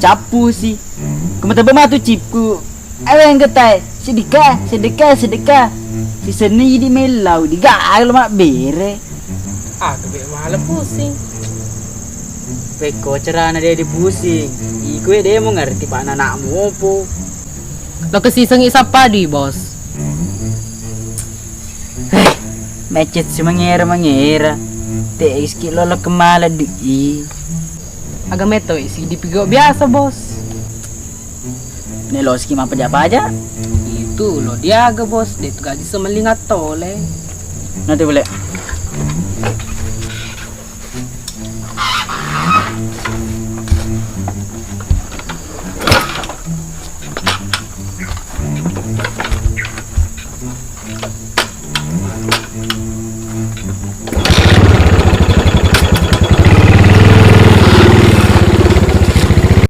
capu sih. Kemata bematu cipku. Ayo yang ketai, sedekah, sedekah, sedekah. Si seni di melau, di gagal mak bere. Kebek malam pusing. Peko cerana dia di pusing. Iku dia mau ngerti pak anakmu opo. Lo kesiseng isapa di bos. Macet si mengera. Teis kilo lo kemala di. Agak meto isi dipigo biasa bos. Nelo skema apa aja. Itu lo dia agak bos. Dia tuh gaji semelingat tole. Nanti boleh.